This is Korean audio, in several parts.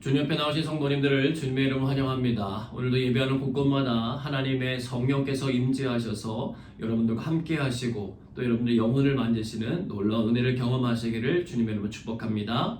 주님 옆에 나오신 성도님들을 주님의 이름으로 환영합니다. 오늘도 예배하는 곳곳마다 하나님의 성령께서 임재하셔서 여러분들과 함께 하시고 또 여러분들의 영혼을 만지시는 놀라운 은혜를 경험하시기를 주님의 이름으로 축복합니다.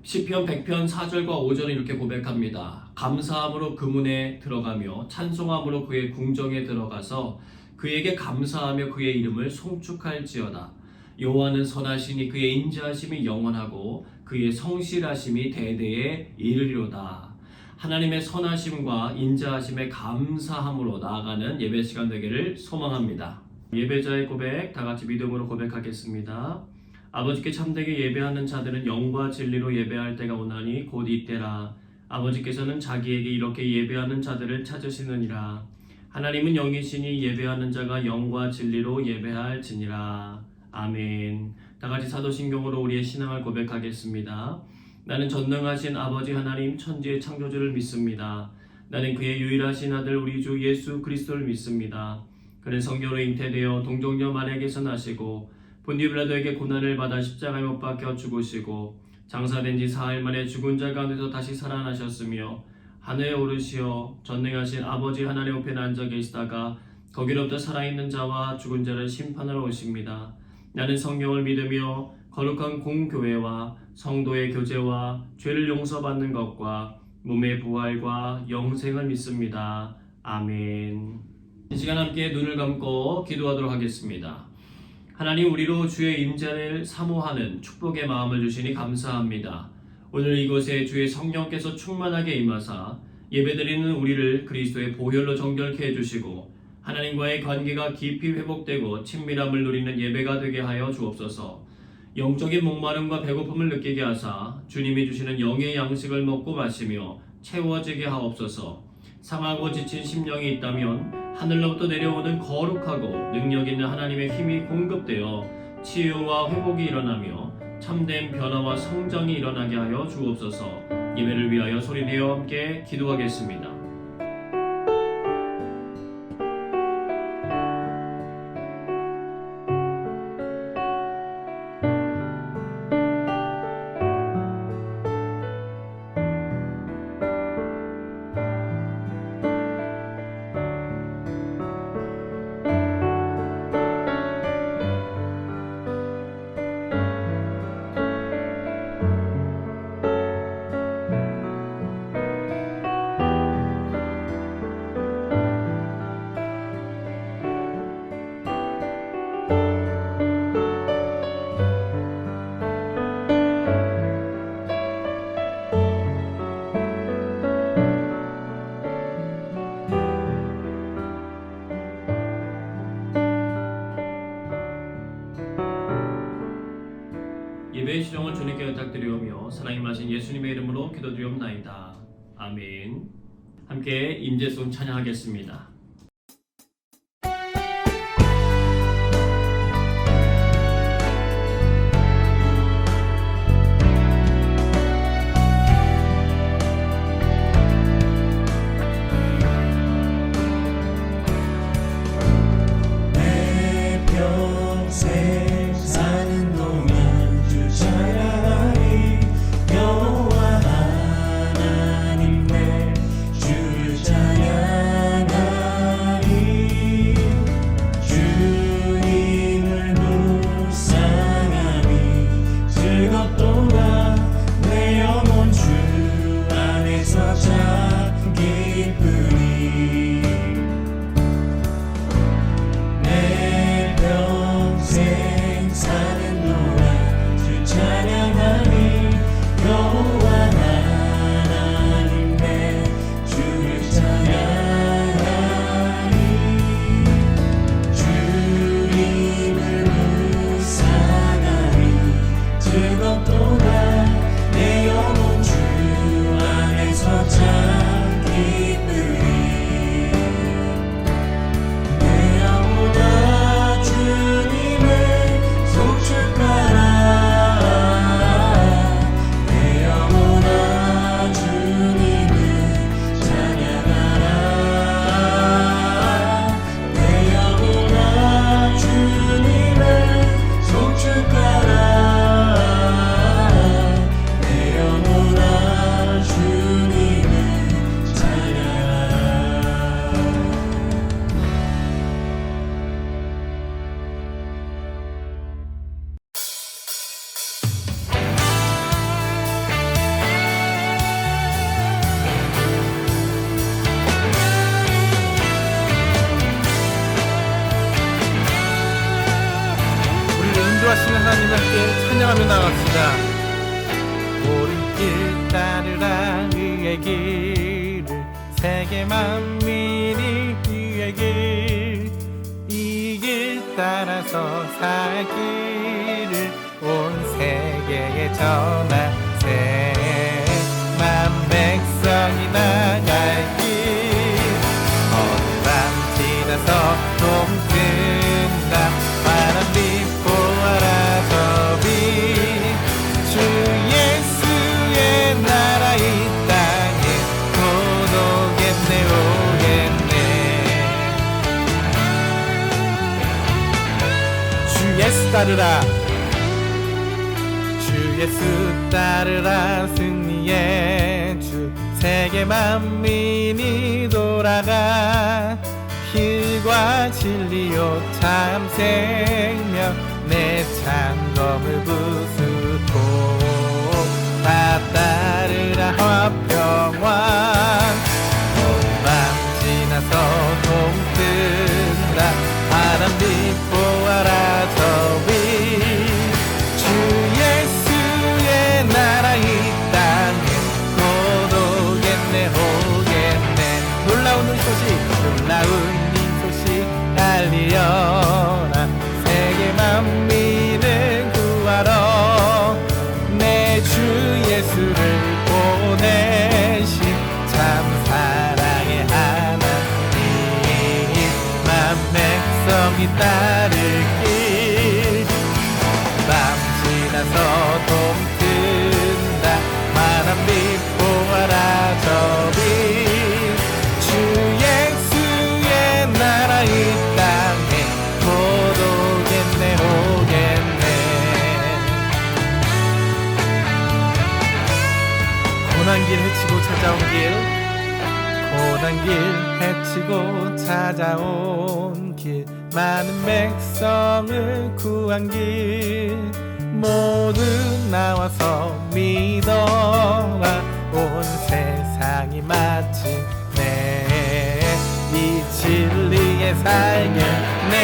시편 100편 4절과 5절은 이렇게 고백합니다. 감사함으로 그 문에 들어가며 찬송함으로 그의 궁정에 들어가서 그에게 감사하며 그의 이름을 송축할지어다. 여호와는 선하시니 그의 인자하심이 영원하고 그의 성실하심이 대대에 이르리로다. 하나님의 선하심과 인자하심에 감사함으로 나아가는 예배 시간 되기를 소망합니다. 예배자의 고백 다 같이 믿음으로 고백하겠습니다. 아버지께 참되게 예배하는 자들은 영과 진리로 예배할 때가 오나니 곧 이때라. 아버지께서는 자기에게 이렇게 예배하는 자들을 찾으시느니라. 하나님은 영이시니 예배하는 자가 영과 진리로 예배할지니라. 아멘. 다같이 사도신경으로 우리의 신앙을 고백하겠습니다. 나는 전능하신 아버지 하나님 천지의 창조주를 믿습니다. 나는 그의 유일하신 아들 우리 주 예수 그리스도를 믿습니다. 그는 성령으로 잉태되어 동정녀 마리아에게서 나시고 본디오 빌라도에게 고난을 받아 십자가에 못 박혀 죽으시고 장사된 지 사흘 만에 죽은 자 가운데서 다시 살아나셨으며 하늘에 오르시어 전능하신 아버지 하나님 옆에 앉아 계시다가 거기로부터 살아있는 자와 죽은 자를 심판하러 오십니다. 나는 성령을 믿으며 거룩한 공교회와 성도의 교제와 죄를 용서받는 것과 몸의 부활과 영생을 믿습니다. 아멘. 이 시간 함께 눈을 감고 기도하도록 하겠습니다. 하나님, 우리로 주의 임재를 사모하는 축복의 마음을 주시니 감사합니다. 오늘 이곳에 주의 성령께서 충만하게 임하사 예배드리는 우리를 그리스도의 보혈로 정결케 해주시고 하나님과의 관계가 깊이 회복되고 친밀함을 누리는 예배가 되게 하여 주옵소서. 영적인 목마름과 배고픔을 느끼게 하사 주님이 주시는 영의 양식을 먹고 마시며 채워지게 하옵소서. 상하고 지친 심령이 있다면 하늘로부터 내려오는 거룩하고 능력 있는 하나님의 힘이 공급되어 치유와 회복이 일어나며 참된 변화와 성장이 일어나게 하여 주옵소서. 예배를 위하여 소리내어 함께 기도하겠습니다. 예배의 시종을 주님께 부탁드리오며 사랑이 마신 예수님의 이름으로 기도드리옵나이다. 아멘. 함께 임재송 찬양하겠습니다. 주를 찬양하리 따르라 의의 길을 세계 만민이 의의 길 이 길 따라서 살 길을 온 세계에 전하세 만 백성이 나갈 길 어느 밤 지나서 동뜬다 바람 비포하라 저비 주 예수의 나라 이 땅에 곧 오겠네 오겠네 주 예수 따르라 주 예수 따르라 승리의 주 세계 만민이 돌아가 길과 진리요 참 생명 내 창검을 부수고 다 따르라 화평왕 온 밤 지나서 동뜬다 바람 비포하라 저위 주 예수의 나라 이 땅에 곧 오겠네 오겠네 놀라운 이 소식 알리어라 세계 만민을 구하러 내 주 예수를 보내신 참 사랑의 하나님 만 백성이 따를 길 밤 지나서 동뜬다 바람 비포하라 저비 주 예수의 나라 이 땅에 곧 오겠네 오겠네 고난길 헤치고 찾아온 길 고난길 헤치고 찾아온 길 많은 백성을 구한 길 모두 나와서 믿어라 온 세상이 마친 이 진리에 살겠네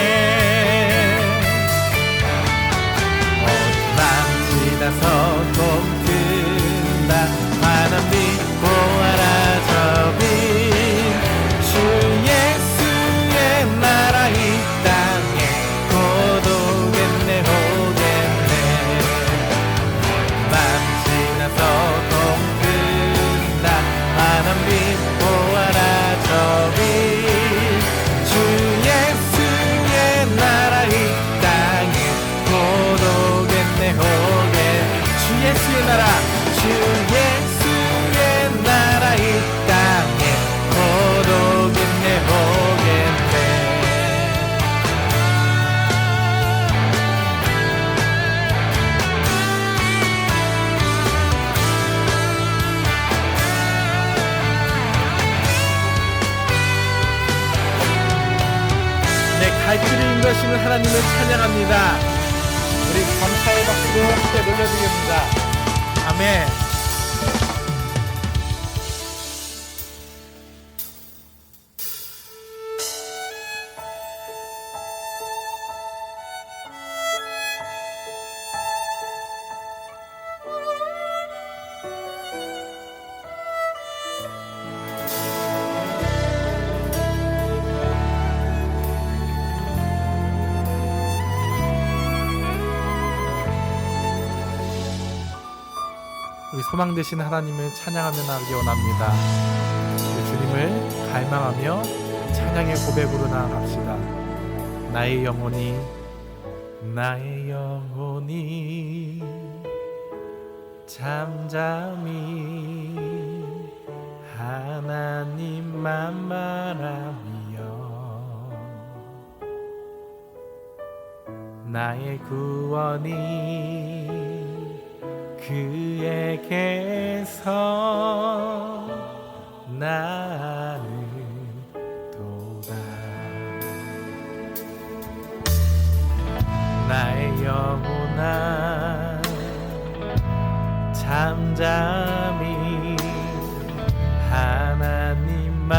밤 지나서 동뜬다 바람 비포하라 저비 주 예수의 나라 이 땅에 곧 오겠네 오겠네 밤 지나서 동뜬다 바람 비포하라 저비 주 예수의 나라 이 땅에 곧 오겠네 오겠네 주 예수의 나라 주 예수의 나라 이 땅에 곧 오겠네 오겠네 갈 길을 인도하시는 하나님을 찬양합니다. 우리 감사의 박수로 함께 놀려드립니다. 아멘. 우리 소망 되신 하나님을 찬양하며 나가기 원합니다. 우리 주님을 갈망하며 찬양의 고백으로 나아갑시다. 나의 영혼이 잠잠히 하나님만 바라며 나의 구원이 그에게서 나는 도다 나의 영혼아 잠잠히 하나님만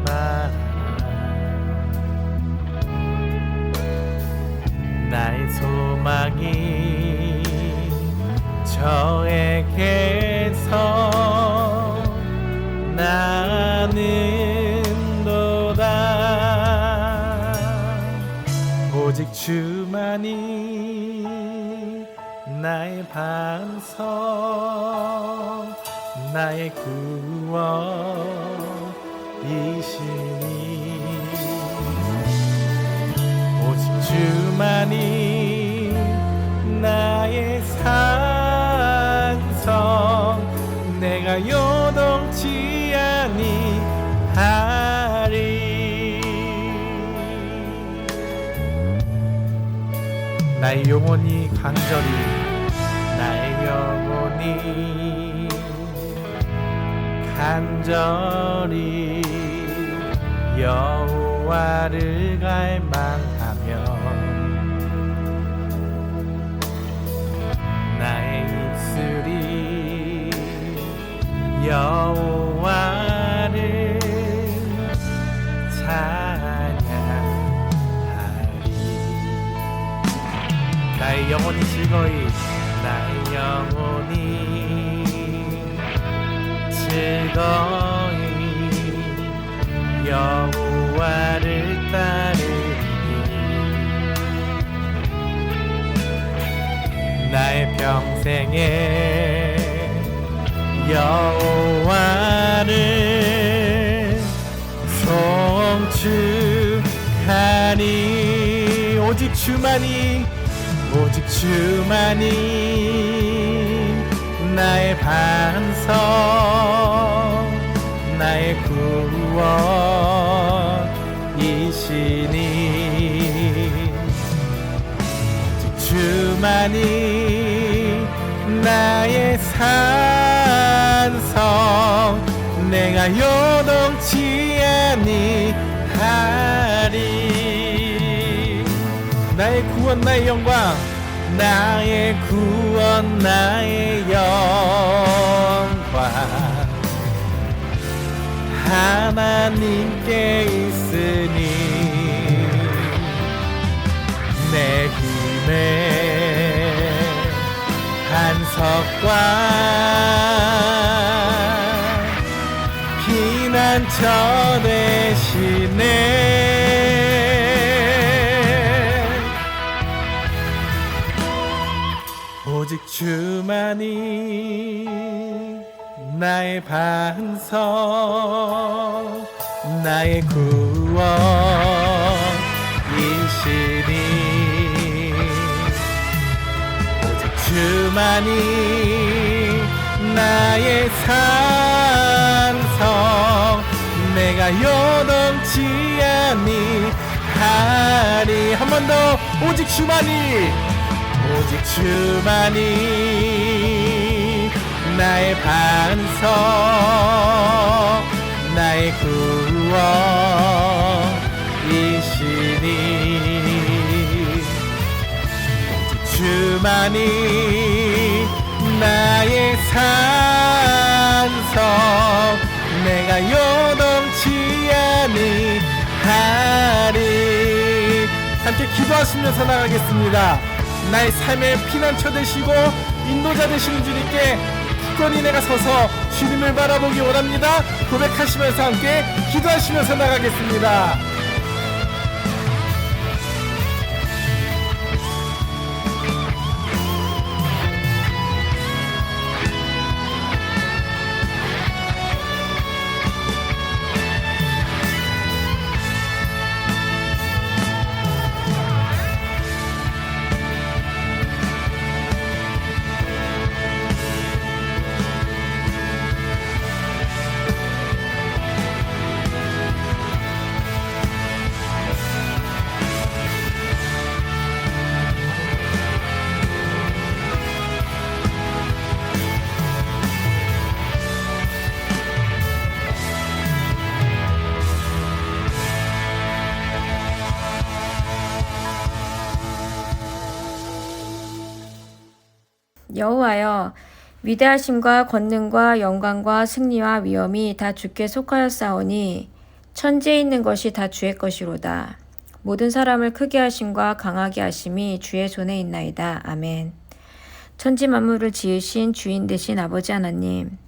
바라라 나의 소망이 저에게서 오직 주만이 나의 반석 나의 구원이시니 오직 주만이 나의 산성 내가 요동치 아니하리 나의 영혼이 간절히 나의 영혼이 간절히 여호와를 갈망하며 나의 입술이 여호와를 찬양하리 나의 영혼이 즐거이 나의 영혼이 즐거이 여호와를 따르니 나의 평생에 여호와를 송축하니 오직 주만이 나의 반석 나의 구원이시니 오직 주만이 나의 산성 내가 요동치 아니하리 나의 구원 나의 영광 나의 구원 나의 영광 하나님께 있으니 내 힘의 반석과 피난처 되시네 오직 주만이 나의 반석 나의 구원이시니 오직 주만이 나의 산성 내가 요동치 아니하리 한 번 더 오직 주만이 나의 반석 나의 구원이시니 오직 주만이 나의 산성 내가 요동치 아니하리 함께 기도하시면서 나가겠습니다. 나의 삶의 피난처 되시고 인도자 되시는 주님께 굳건히 내가 서서 주님을 바라보기 원합니다. 고백하시면서 함께 기도하시면서 나가겠습니다. 여호와여, 위대하심과 권능과 영광과 승리와 위엄이 다 주께 속하였사오니 천지에 있는 것이 다 주의 것이로다. 모든 사람을 크게 하심과 강하게 하심이 주의 손에 있나이다. 아멘. 천지 만물을 지으신 주인 되신 아버지 하나님,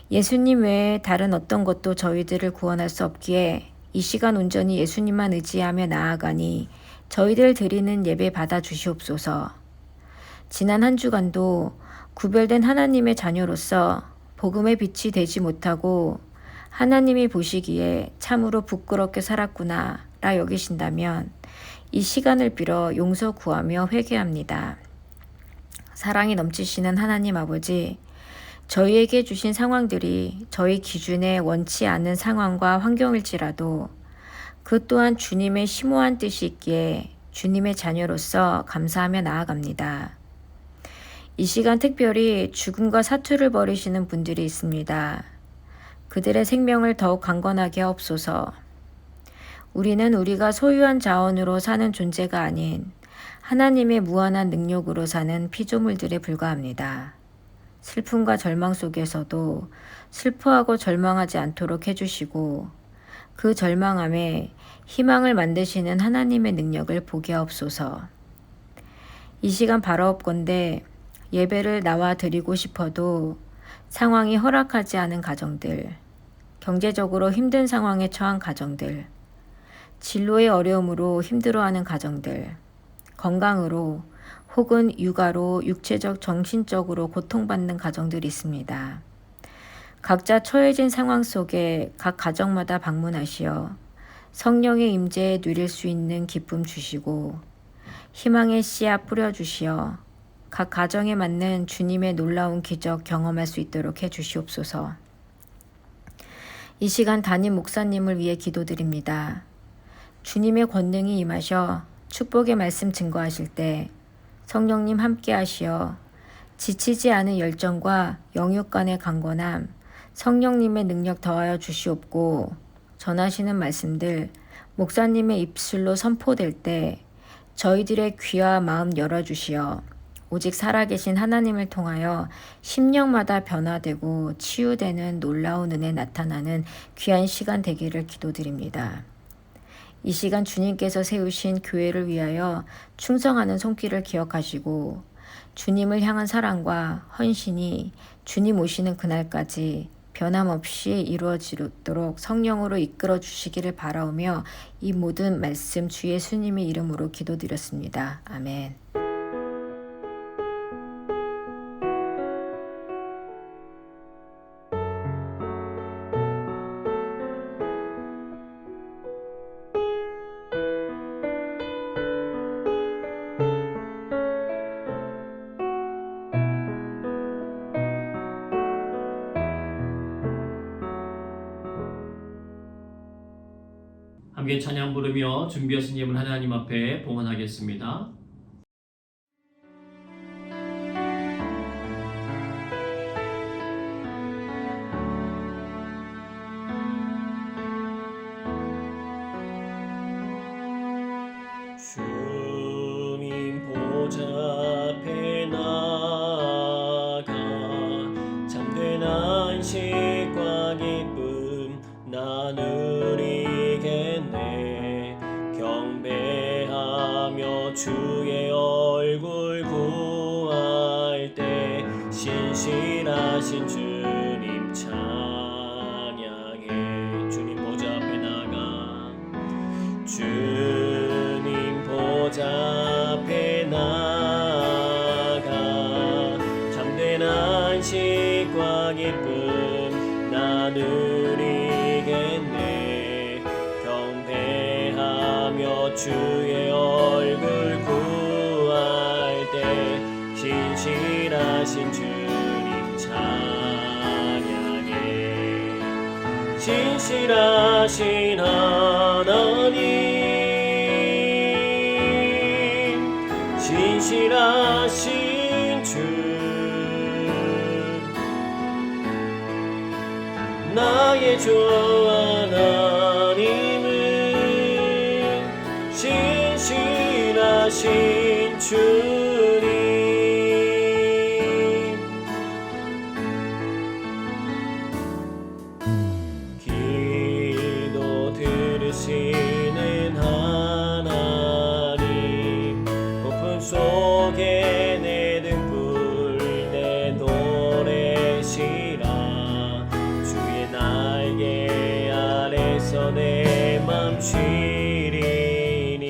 예수님 외에 다른 어떤 것도 저희들을 구원할 수 없기에 이 시간 온전히 예수님만 의지하며 나아가니 저희들 드리는 예배 받아 주시옵소서. 지난 한 주간도 구별된 하나님의 자녀로서 복음의 빛이 되지 못하고 하나님이 보시기에 참으로 부끄럽게 살았구나 라 여기신다면 이 시간을 빌어 용서 구하며 회개합니다. 사랑이 넘치시는 하나님 아버지, 저희에게 주신 상황들이 저희 기준에 원치 않는 상황과 환경일지라도 그 또한 주님의 심오한 뜻이 있기에 주님의 자녀로서 감사하며 나아갑니다. 이 시간 특별히 죽음과 사투를 벌이시는 분들이 있습니다. 그들의 생명을 더욱 강건하게 하옵소서. 우리는 우리가 소유한 자원으로 사는 존재가 아닌 하나님의 무한한 능력으로 사는 피조물들에 불과합니다. 슬픔과 절망 속에서도 슬퍼하고 절망하지 않도록 해주시고 그 절망함에 희망을 만드시는 하나님의 능력을 보게 하옵소서. 이 시간 바라옵건대 예배를 나와 드리고 싶어도 상황이 허락하지 않은 가정들, 경제적으로 힘든 상황에 처한 가정들, 진로의 어려움으로 힘들어하는 가정들, 건강으로 혹은 육아로 육체적, 정신적으로 고통받는 가정들이 있습니다. 각자 처해진 상황 속에 각 가정마다 방문하시어 성령의 임재에 누릴 수 있는 기쁨 주시고 희망의 씨앗 뿌려주시어 각 가정에 맞는 주님의 놀라운 기적 경험할 수 있도록 해주시옵소서. 이 시간 담임 목사님을 위해 기도드립니다. 주님의 권능이 임하셔 축복의 말씀 증거하실 때 성령님 함께 하시어 지치지 않은 열정과 영육 간의 강건함, 성령님의 능력 더하여 주시옵고 전하시는 말씀들 목사님의 입술로 선포될 때 저희들의 귀와 마음 열어주시어 오직 살아계신 하나님을 통하여 심령마다 변화되고 치유되는 놀라운 은혜 나타나는 귀한 시간 되기를 기도드립니다. 이 시간 주님께서 세우신 교회를 위하여 충성하는 손길을 기억하시고 주님을 향한 사랑과 헌신이 주님 오시는 그날까지 변함없이 이루어지도록 성령으로 이끌어 주시기를 바라오며 이 모든 말씀 주 예수님의 이름으로 기도드렸습니다. 아멘. 함께 찬양 부르며 준비하신 예물 하나님 앞에 봉헌하겠습니다. 주님 보좌 앞에 나가 참된 안식과 기쁨 나누리겠네. 경배하며 주의 얼굴 구할 때 신실하신 주님 찬양해. 주님 보좌 앞에 나가 주님 보좌 앞에 나가 참된 안식과 기쁨 나누리겠네. 경배하며 주의 얼굴 구할 때 신실하신 주님 찬양해. 신실하신 하나님, 신실하신 주, 나의 주 하나님은 신실하신 주님. 기도 들으시는 하나님, 폭풍 속에 내 등불 내 노래시라. 주의 날개 아래서 내 맘 쉬리니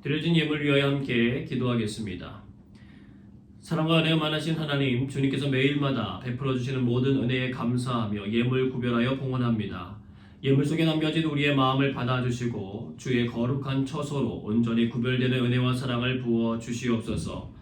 드려진 예물 위하여 함께 기도하겠습니다. 사랑과 은혜가 많으신 하나님, 주님께서 매일마다 베풀어 주시는 모든 은혜에 감사하며 예물 구별하여 봉헌합니다. 예물 속에 남겨진 우리의 마음을 받아주시고 주의 거룩한 처소로 온전히 구별되는 은혜와 사랑을 부어 주시옵소서.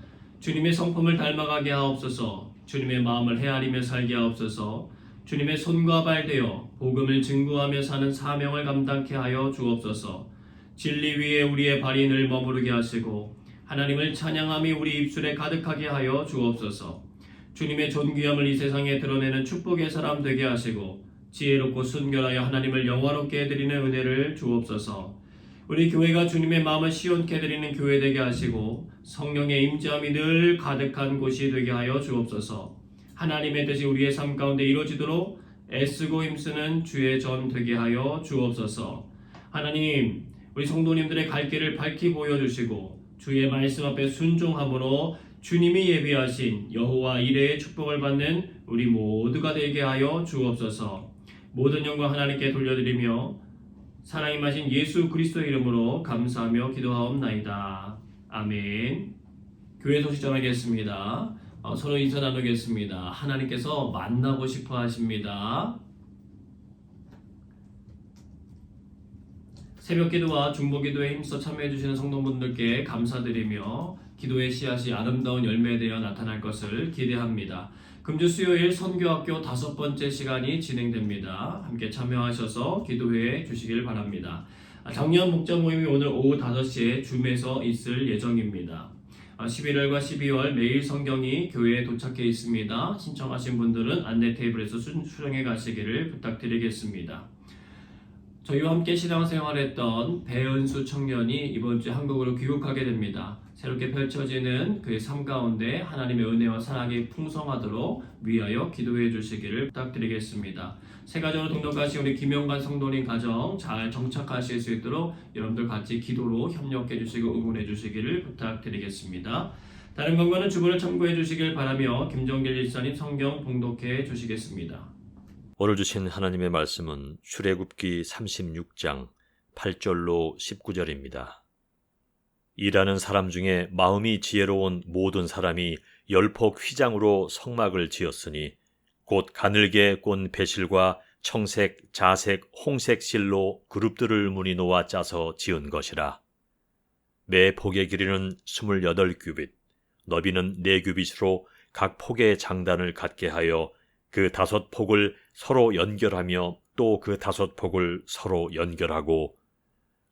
주님의 성품을 닮아가게 하옵소서. 주님의 마음을 헤아리며 살게 하옵소서. 주님의 손과 발 되어 복음을 증거하며 사는 사명을 감당케 하여 주옵소서. 진리 위에 우리의 발이 늘 머무르게 하시고 하나님을 찬양함이 우리 입술에 가득하게 하여 주옵소서. 주님의 존귀함을 이 세상에 드러내는 축복의 사람 되게 하시고 지혜롭고 순결하여 하나님을 영화롭게 해드리는 은혜를 주옵소서. 우리 교회가 주님의 마음을 시원케 해드리는 교회 되게 하시고 성령의 임재함이 늘 가득한 곳이 되게 하여 주옵소서. 하나님의 뜻이 우리의 삶 가운데 이루어지도록 애쓰고 힘쓰는 주의 전 되게 하여 주옵소서. 하나님, 우리 성도님들의 갈 길을 밝히 보여주시고 주의 말씀 앞에 순종함으로 주님이 예비하신 여호와 이레의 축복을 받는 우리 모두가 되게 하여 주옵소서. 모든 영광 하나님께 돌려드리며 사랑이 마신 예수 그리스도의 이름으로 감사하며 기도하옵나이다. 아멘. 교회 소식 전하겠습니다. 서로 인사 나누겠습니다. 하나님께서 만나고 싶어 하십니다. 새벽기도와 중보기도에 힘써 참여해주시는 성도분들께 감사드리며 기도의 씨앗이 아름다운 열매되어 나타날 것을 기대합니다. 금주 수요일 선교학교 5번째 시간이 진행됩니다. 함께 참여하셔서 기도해 주시길 바랍니다. 작년 목자 모임이 오늘 오후 5시에 줌에서 있을 예정입니다. 11월과 12월 매일 성경이 교회에 도착해 있습니다. 신청하신 분들은 안내 테이블에서 수령해 가시기를 부탁드리겠습니다. 저희와 함께 신앙생활했던 배은수 청년이 이번 주 한국으로 귀국하게 됩니다. 새롭게 펼쳐지는 그의 삶 가운데 하나님의 은혜와 사랑이 풍성하도록 위하여 기도해 주시기를 부탁드리겠습니다. 새 가정으로 등록하신 우리 김영관 성도님 가정 잘 정착하실 수 있도록 여러분들 같이 기도로 협력해 주시고 응원해 주시기를 부탁드리겠습니다. 다른 건과는 주보를 참고해 주시길 바라며 김정길 일사님 성경 봉독해 주시겠습니다. 오늘 주신 하나님의 말씀은 출애굽기 36장 8절로 19절입니다. 일하는 사람 중에 마음이 지혜로운 모든 사람이 열폭 휘장으로 성막을 지었으니 곧 가늘게 꼰 배실과 청색, 자색, 홍색 실로 그룹들을 무늬 놓아 짜서 지은 것이라. 매 폭의 길이는 28규빗, 너비는 4규빗으로 각 폭의 장단을 갖게 하여 그 5폭을 서로 연결하며 또 그 5폭을 서로 연결하고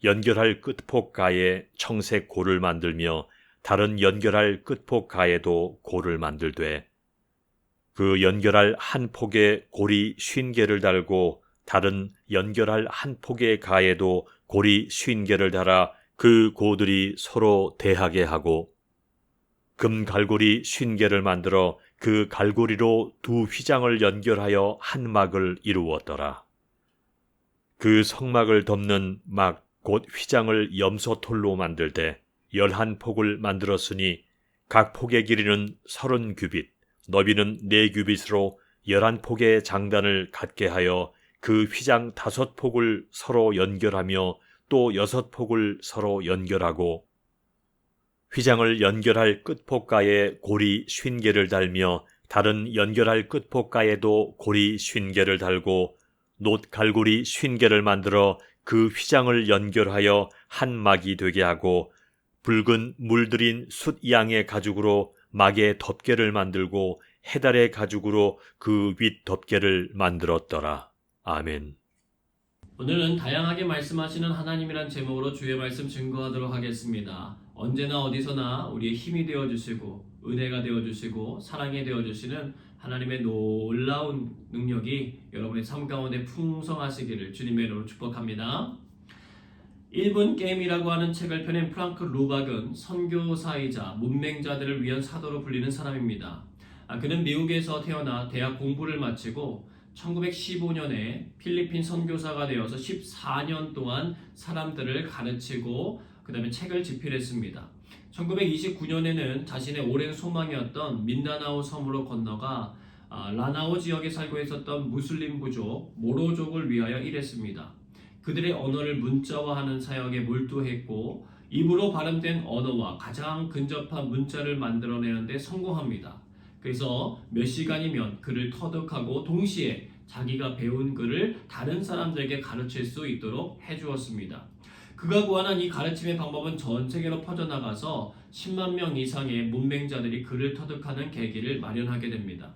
연결할 끝폭 가에 청색 골을 만들며 다른 연결할 끝폭 가에도 골을 만들되 그 연결할 한 폭에 골이 50개를 달고 다른 연결할 한 폭의 가에도 골이 50개를 달아 그 고들이 서로 대하게 하고 금 갈고리 50개를 만들어 그 갈고리로 2 휘장을 연결하여 한 막을 이루었더라. 그 성막을 덮는 막 곧 휘장을 염소털로 만들되 11폭을 만들었으니 각 폭의 길이는 30규빗, 너비는 4규빗으로 11폭의 장단을 갖게 하여 그 휘장 5폭을 서로 연결하며 또 6폭을 서로 연결하고 휘장을 연결할 끝폭가에 골이 50개를 달며 다른 연결할 끝폭가에도 골이 50개를 달고 놋 갈고리 50개를 만들어 그 휘장을 연결하여 한 막이 되게 하고 붉은 물들인 숫양의 가죽으로 막의 덮개를 만들고 해달의 가죽으로 그 윗 덮개를 만들었더라. 아멘. 오늘은 다양하게 말씀하시는 하나님이란 제목으로 주의 말씀 증거하도록 하겠습니다. 언제나 어디서나 우리의 힘이 되어주시고 은혜가 되어주시고 사랑이 되어주시는 하나님의 놀라운 능력이 여러분의 삶 가운데 풍성하시기를 주님의 이름으로 축복합니다. 1분 게임이라고 하는 책을 펴낸 프랑크 루박은 선교사이자 문맹자들을 위한 사도로 불리는 사람입니다. 그는 미국에서 태어나 대학 공부를 마치고 1915년에 필리핀 선교사가 되어서 14년 동안 사람들을 가르치고 그 다음에 책을 집필했습니다. 1929년에는 자신의 오랜 소망이었던 민다나오 섬으로 건너가 라나오 지역에 살고 있었던 무슬림 부족 모로족을 위하여 일했습니다. 그들의 언어를 문자화하는 사역에 몰두했고 입으로 발음된 언어와 가장 근접한 문자를 만들어내는데 성공합니다. 그래서 몇 시간이면 글을 터득하고 동시에 자기가 배운 글을 다른 사람들에게 가르칠 수 있도록 해주었습니다. 그가 고안한 이 가르침의 방법은 전 세계로 퍼져나가서 10만 명 이상의 문맹자들이 글을 터득하는 계기를 마련하게 됩니다.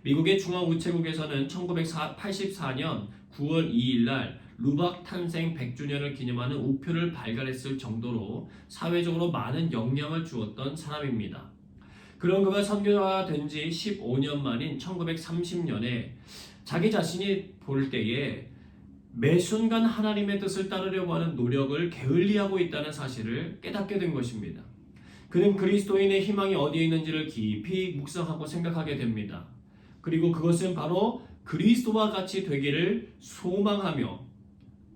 미국의 중앙우체국에서는 1984년 9월 2일 날 루박 탄생 100주년을 기념하는 우표를 발간했을 정도로 사회적으로 많은 영향을 주었던 사람입니다. 그런 그가 선교사가 된 지 15년 만인 1930년에 자기 자신이 볼 때에 매 순간 하나님의 뜻을 따르려고 하는 노력을 게을리하고 있다는 사실을 깨닫게 된 것입니다. 그는 그리스도인의 희망이 어디에 있는지를 깊이 묵상하고 생각하게 됩니다. 그리고 그것은 바로 그리스도와 같이 되기를 소망하며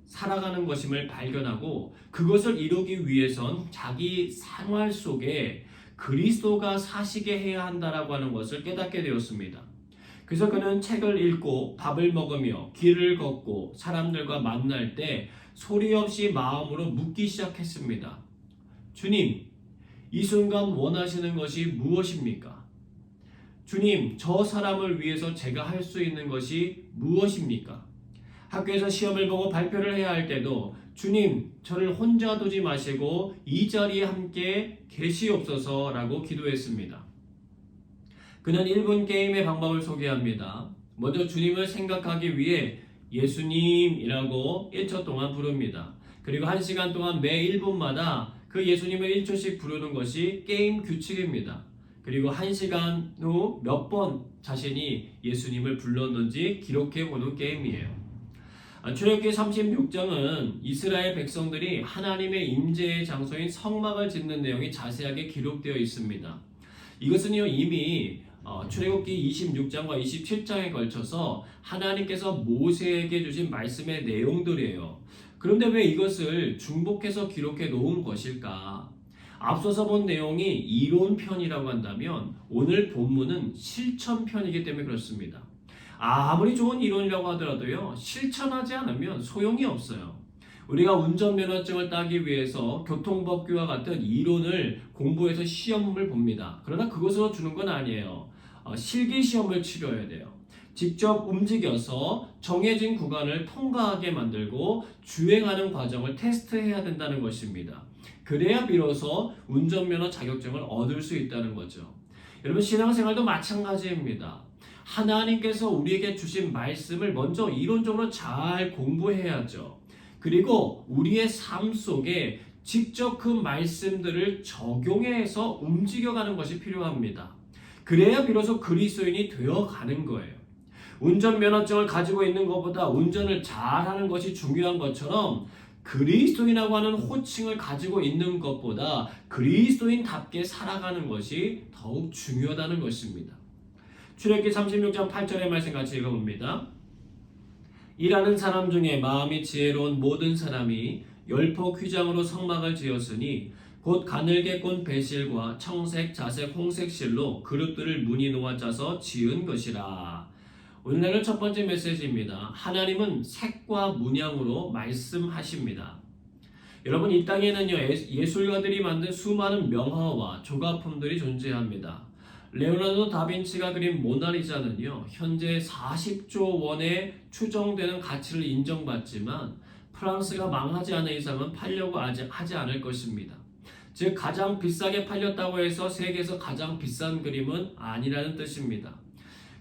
살아가는 것임을 발견하고 그것을 이루기 위해선 자기 생활 속에 그리스도가 사시게 해야 한다라고 하는 것을 깨닫게 되었습니다. 그래서 그는 책을 읽고 밥을 먹으며 길을 걷고 사람들과 만날 때 소리 없이 마음으로 묻기 시작했습니다. 주님, 이 순간 원하시는 것이 무엇입니까? 주님, 저 사람을 위해서 제가 할 수 있는 것이 무엇입니까? 학교에서 시험을 보고 발표를 해야 할 때도 주님, 저를 혼자 두지 마시고 이 자리에 함께 계시옵소서라고 기도했습니다. 그는 1분 게임의 방법을 소개합니다. 먼저 주님을 생각하기 위해 예수님이라고 1초 동안 부릅니다. 그리고 1시간 동안 매 1분마다 그 예수님을 1초씩 부르는 것이 게임 규칙입니다. 그리고 1시간 후 몇 번 자신이 예수님을 불렀는지 기록해보는 게임이에요. 출애굽기 36장은 이스라엘 백성들이 하나님의 임재의 장소인 성막을 짓는 내용이 자세하게 기록되어 있습니다. 이것은요 이미 출애굽기 26장과 27장에 걸쳐서 하나님께서 모세에게 주신 말씀의 내용들이에요. 그런데 왜 이것을 중복해서 기록해 놓은 것일까? 앞서서 본 내용이 이론편이라고 한다면 오늘 본문은 실천편이기 때문에 그렇습니다. 아무리 좋은 이론이라고 하더라도요 실천하지 않으면 소용이 없어요. 우리가 운전면허증을 따기 위해서 교통법규와 같은 이론을 공부해서 시험을 봅니다. 그러나 그것으로 주는 건 아니에요. 실기시험을 치러야 돼요. 직접 움직여서 정해진 구간을 통과하게 만들고 주행하는 과정을 테스트해야 된다는 것입니다. 그래야 비로소 운전면허 자격증을 얻을 수 있다는 거죠. 여러분 신앙생활도 마찬가지입니다. 하나님께서 우리에게 주신 말씀을 먼저 이론적으로 잘 공부해야죠. 그리고 우리의 삶 속에 직접 그 말씀들을 적용해서 움직여가는 것이 필요합니다. 그래야 비로소 그리스도인이 되어가는 거예요. 운전면허증을 가지고 있는 것보다 운전을 잘하는 것이 중요한 것처럼 그리스도인이라고 하는 호칭을 가지고 있는 것보다 그리스도인답게 살아가는 것이 더욱 중요하다는 것입니다. 출애굽기 36장 8절의 말씀 같이 읽어봅니다. 일하는 사람 중에 마음이 지혜로운 모든 사람이 열폭 휘장으로 성막을 지었으니 곧 가늘게 꼰 배실과 청색, 자색, 홍색 실로 그릇들을 무늬 놓아 짜서 지은 것이라. 오늘날의 첫 번째 메시지입니다. 하나님은 색과 문양으로 말씀하십니다. 여러분 이 땅에는요 예술가들이 만든 수많은 명화와 조각품들이 존재합니다. 레오나르도 다빈치가 그린 모나리자는요 현재 40조 원에 추정되는 가치를 인정받지만 프랑스가 망하지 않은 이상은 팔려고 하지 않을 것입니다. 즉 가장 비싸게 팔렸다고 해서 세계에서 가장 비싼 그림은 아니라는 뜻입니다.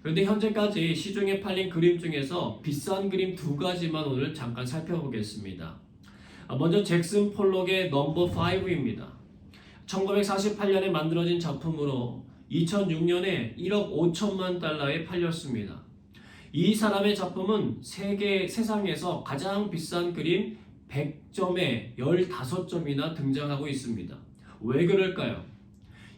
그런데 현재까지 시중에 팔린 그림 중에서 비싼 그림 2가지만 오늘 잠깐 살펴보겠습니다. 먼저 잭슨 폴록의 넘버 5입니다. 1948년에 만들어진 작품으로 2006년에 1억 5천만 달러에 팔렸습니다. 이 사람의 작품은 세상에서 가장 비싼 그림 100점에 15점이나 등장하고 있습니다. 왜 그럴까요?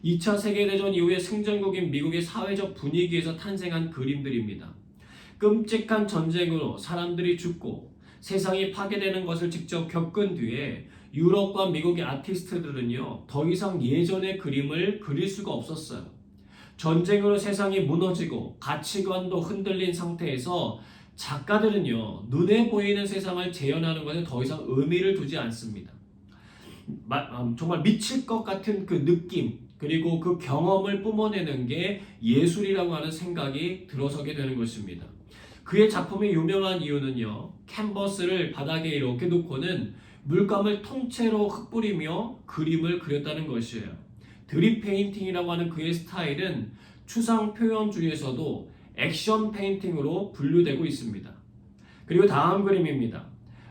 2차 세계대전 이후에 승전국인 미국의 사회적 분위기에서 탄생한 그림들입니다. 끔찍한 전쟁으로 사람들이 죽고 세상이 파괴되는 것을 직접 겪은 뒤에 유럽과 미국의 아티스트들은요 더 이상 예전의 그림을 그릴 수가 없었어요. 전쟁으로 세상이 무너지고 가치관도 흔들린 상태에서 작가들은요 눈에 보이는 세상을 재현하는 것에 더 이상 의미를 두지 않습니다. 정말 미칠 것 같은 그 느낌, 그리고 그 경험을 뿜어내는 게 예술이라고 하는 생각이 들어서게 되는 것입니다. 그의 작품이 유명한 이유는요, 캔버스를 바닥에 이렇게 놓고는 물감을 통째로 흩뿌리며 그림을 그렸다는 것이에요. 드립 페인팅이라고 하는 그의 스타일은 추상 표현주의에서도 액션 페인팅으로 분류되고 있습니다. 그리고 다음 그림입니다.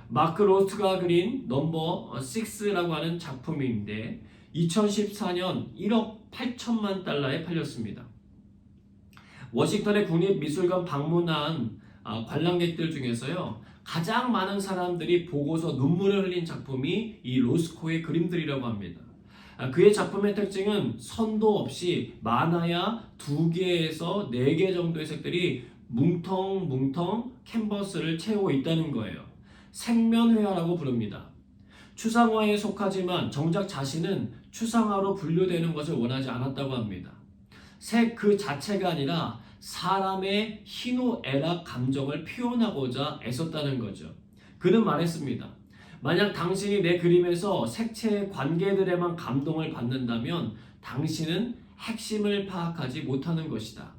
마크 로스트가 그린 넘버 6라고 하는 작품인데 2014년 1억 8천만 달러에 팔렸습니다. 워싱턴의 국립미술관 방문한 관람객들 중에서요, 가장 많은 사람들이 보고서 눈물을 흘린 작품이 이 로스코의 그림들이라고 합니다. 그의 작품의 특징은 선도 없이 많아야 2개에서 4개 정도의 색들이 뭉텅뭉텅 캔버스를 채우고 있다는 거예요. 색면회화라고 부릅니다. 추상화에 속하지만 정작 자신은 추상화로 분류되는 것을 원하지 않았다고 합니다. 색 그 자체가 아니라 사람의 희노애락 감정을 표현하고자 애썼다는 거죠. 그는 말했습니다. 만약 당신이 내 그림에서 색채의 관계들에만 감동을 받는다면 당신은 핵심을 파악하지 못하는 것이다.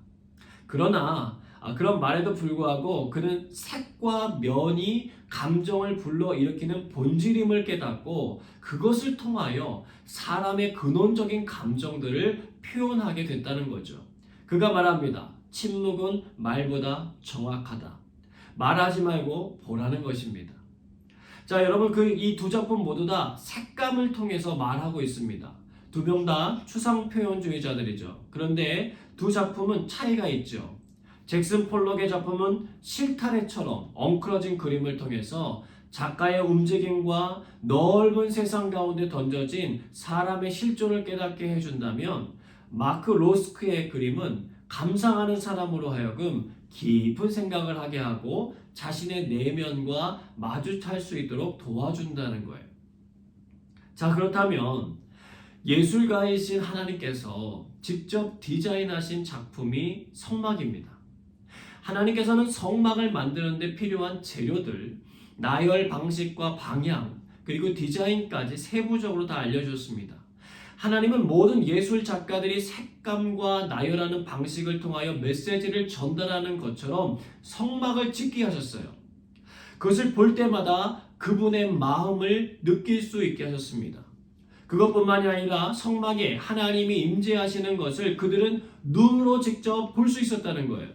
그러나 그런 말에도 불구하고 그는 색과 면이 감정을 불러일으키는 본질임을 깨닫고 그것을 통하여 사람의 근원적인 감정들을 표현하게 됐다는 거죠. 그가 말합니다. 침묵은 말보다 정확하다. 말하지 말고 보라는 것입니다. 자, 여러분, 이 두 작품 모두 다 색감을 통해서 말하고 있습니다. 두 명 다 추상 표현주의자들이죠. 그런데 두 작품은 차이가 있죠. 잭슨 폴록의 작품은 실타래처럼 엉클어진 그림을 통해서 작가의 움직임과 넓은 세상 가운데 던져진 사람의 실존을 깨닫게 해준다면, 마크 로스크의 그림은 감상하는 사람으로 하여금 깊은 생각을 하게 하고 자신의 내면과 마주할 수 있도록 도와준다는 거예요. 자, 그렇다면 예술가이신 하나님께서 직접 디자인하신 작품이 성막입니다. 하나님께서는 성막을 만드는 데 필요한 재료들, 나열 방식과 방향, 그리고 디자인까지 세부적으로 다 알려줬습니다. 하나님은 모든 예술 작가들이 색감과 나열하는 방식을 통하여 메시지를 전달하는 것처럼 성막을 짓게 하셨어요. 그것을 볼 때마다 그분의 마음을 느낄 수 있게 하셨습니다. 그것뿐만이 아니라 성막에 하나님이 임재하시는 것을 그들은 눈으로 직접 볼 수 있었다는 거예요.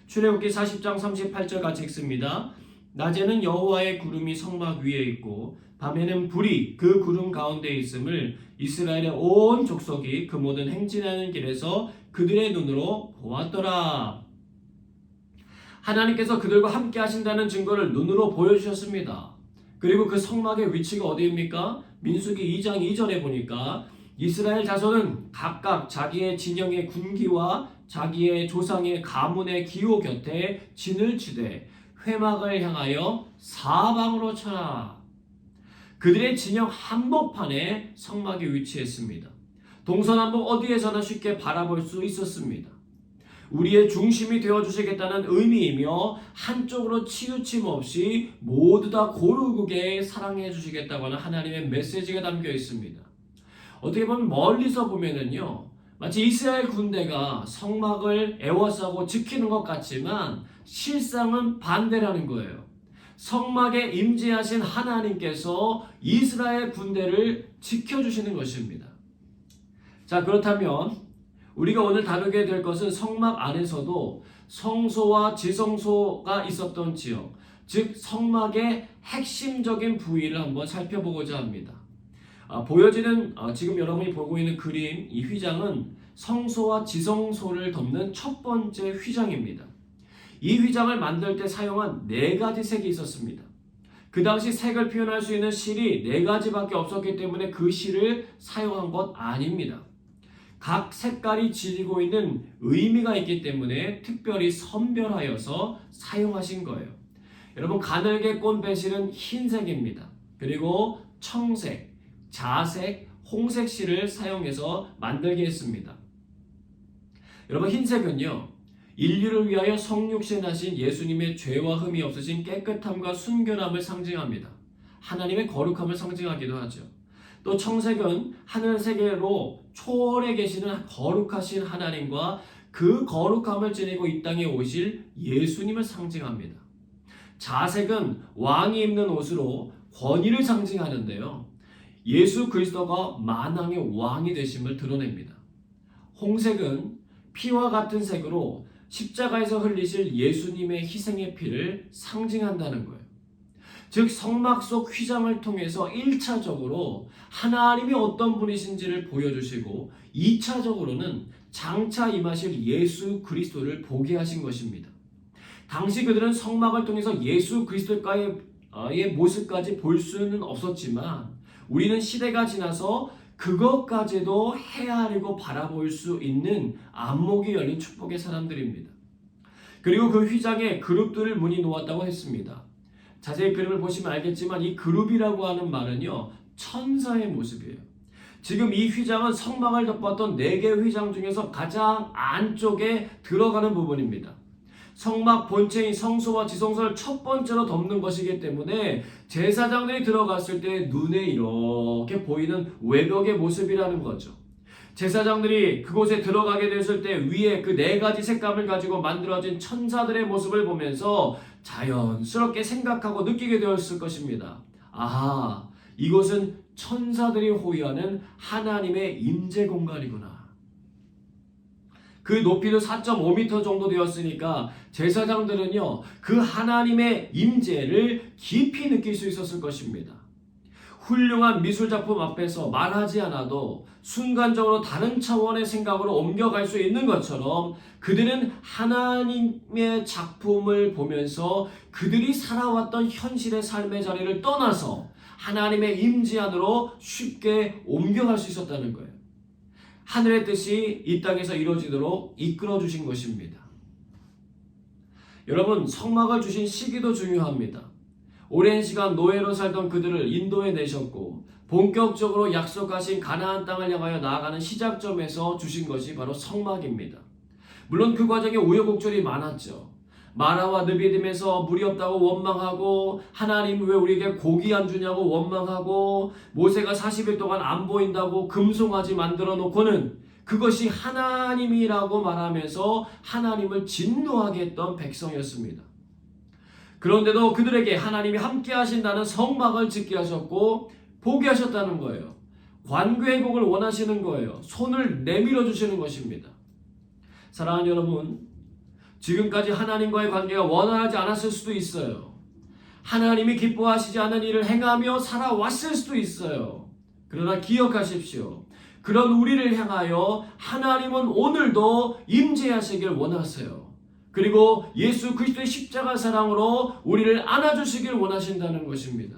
출애굽기 40장 38절 같이 읽습니다. 낮에는 여호와의 구름이 성막 위에 있고 밤에는 불이 그 구름 가운데 있음을 이스라엘의 온 족속이 그 모든 행진하는 길에서 그들의 눈으로 보았더라. 하나님께서 그들과 함께 하신다는 증거를 눈으로 보여주셨습니다. 그리고 그 성막의 위치가 어디입니까? 민수기 2장 2절에 보니까 이스라엘 자손은 각각 자기의 진영의 군기와 자기의 조상의 가문의 기호 곁에 진을 치되 회막을 향하여 사방으로 쳐라. 그들의 진영 한복판에 성막이 위치했습니다. 동서남북 어디에서나 쉽게 바라볼 수 있었습니다. 우리의 중심이 되어주시겠다는 의미이며 한쪽으로 치우침 없이 모두 다 고루고게 사랑해 주시겠다고 하는 하나님의 메시지가 담겨 있습니다. 어떻게 보면 멀리서 보면은요, 마치 이스라엘 군대가 성막을 에워싸고 지키는 것 같지만 실상은 반대라는 거예요. 성막에 임재하신 하나님께서 이스라엘 군대를 지켜주시는 것입니다. 자, 그렇다면 우리가 오늘 다루게 될 것은 성막 안에서도 성소와 지성소가 있었던 지역, 즉 성막의 핵심적인 부위를 한번 살펴보고자 합니다. 보여지는 지금 여러분이 보고 있는 그림, 이 휘장은 성소와 지성소를 덮는 첫 번째 휘장입니다. 이 휘장을 만들 때 사용한 4가지 색이 있었습니다. 그 당시 색을 표현할 수 있는 실이 4가지밖에 없었기 때문에 그 실을 사용한 것 아닙니다. 각 색깔이 지니고 있는 의미가 있기 때문에 특별히 선별하여서 사용하신 거예요. 여러분, 가늘게 꼰 배실은 흰색입니다. 그리고 청색, 자색, 홍색 실을 사용해서 만들게 했습니다. 여러분, 흰색은요, 인류를 위하여 성육신하신 예수님의 죄와 흠이 없으신 깨끗함과 순결함을 상징합니다. 하나님의 거룩함을 상징하기도 하죠. 또 청색은 하늘 세계로 초월해 계시는 거룩하신 하나님과 그 거룩함을 지니고 이 땅에 오실 예수님을 상징합니다. 자색은 왕이 입는 옷으로 권위를 상징하는데요. 예수 그리스도가 만왕의 왕이 되심을 드러냅니다. 홍색은 피와 같은 색으로 십자가에서 흘리실 예수님의 희생의 피를 상징한다는 거예요. 즉 성막 속 휘장을 통해서 1차적으로 하나님이 어떤 분이신지를 보여주시고 2차적으로는 장차 임하실 예수 그리스도를 보게 하신 것입니다. 당시 그들은 성막을 통해서 예수 그리스도의 모습까지 볼 수는 없었지만 우리는 시대가 지나서 그것까지도 헤아리고 바라볼 수 있는 안목이 열린 축복의 사람들입니다. 그리고 그 휘장에 그룹들을 문이 놓았다고 했습니다. 자세히 그림을 보시면 알겠지만 이 그룹이라고 하는 말은요, 천사의 모습이에요. 지금 이 휘장은 성막을 덮었던 4개의 휘장 중에서 가장 안쪽에 들어가는 부분입니다. 성막 본체인 성소와 지성소를 첫 번째로 덮는 것이기 때문에 제사장들이 들어갔을 때 눈에 이렇게 보이는 외벽의 모습이라는 거죠. 제사장들이 그곳에 들어가게 됐을 때 위에 그 4가지 색감을 가지고 만들어진 천사들의 모습을 보면서 자연스럽게 생각하고 느끼게 되었을 것입니다. 아하, 이곳은 천사들이 호위하는 하나님의 임재 공간이구나. 그 높이도 4.5m 정도 되었으니까 제사장들은요, 그 하나님의 임재를 깊이 느낄 수 있었을 것입니다. 훌륭한 미술작품 앞에서 말하지 않아도 순간적으로 다른 차원의 생각으로 옮겨갈 수 있는 것처럼 그들은 하나님의 작품을 보면서 그들이 살아왔던 현실의 삶의 자리를 떠나서 하나님의 임재 안으로 쉽게 옮겨갈 수 있었다는 거예요. 하늘의 뜻이 이 땅에서 이루어지도록 이끌어 주신 것입니다. 여러분, 성막을 주신 시기도 중요합니다. 오랜 시간 노예로 살던 그들을 인도해 내셨고 본격적으로 약속하신 가나안 땅을 향하여 나아가는 시작점에서 주신 것이 바로 성막입니다. 물론 그 과정에 우여곡절이 많았죠. 마라와 느비딤에서 물이 없다고 원망하고 하나님 왜 우리에게 고기 안 주냐고 원망하고 모세가 40일 동안 안 보인다고 금송아지 만들어 놓고는 그것이 하나님이라고 말하면서 하나님을 진노하게 했던 백성이었습니다. 그런데도 그들에게 하나님이 함께 하신다는 성막을 짓게 하셨고 보게 하셨다는 거예요. 관계회복을 원하시는 거예요. 손을 내밀어 주시는 것입니다. 사랑하는 여러분, 지금까지 하나님과의 관계가 원활하지 않았을 수도 있어요. 하나님이 기뻐하시지 않는 일을 행하며 살아왔을 수도 있어요. 그러나 기억하십시오. 그런 우리를 향하여 하나님은 오늘도 임재하시길 원하세요. 그리고 예수 그리스도의 십자가 사랑으로 우리를 안아주시길 원하신다는 것입니다.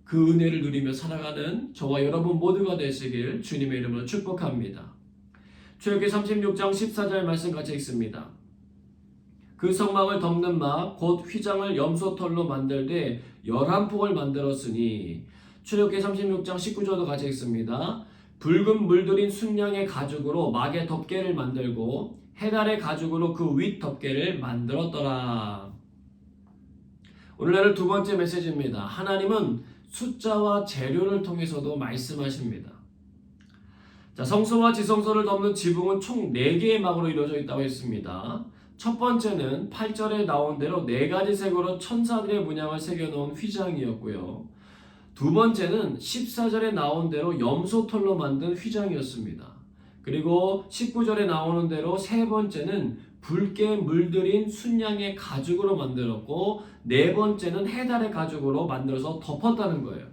그 은혜를 누리며 살아가는 저와 여러분 모두가 되시길 주님의 이름으로 축복합니다. 출애굽기 36장 14절 말씀 같이 읽습니다. 그 성막을 덮는 막 곧 휘장을 염소털로 만들되 11폭을 만들었으니 출애굽기 36장 19절도 같이 읽습니다. 붉은 물들인 순양의 가죽으로 막의 덮개를 만들고 해달의 가죽으로 그 윗 덮개를 만들었더라. 오늘날 두 번째 메시지입니다. 하나님은 숫자와 재료를 통해서도 말씀하십니다. 자, 성소와 지성소를 덮는 지붕은 총 4개의 막으로 이루어져 있다고 했습니다. 첫 번째는 8절에 나온 대로 4가지 색으로 천사들의 문양을 새겨놓은 휘장이었고요. 두 번째는 14절에 나온 대로 염소털로 만든 휘장이었습니다. 그리고 19절에 나오는 대로 세 번째는 붉게 물들인 순양의 가죽으로 만들었고 네 번째는 해달의 가죽으로 만들어서 덮었다는 거예요.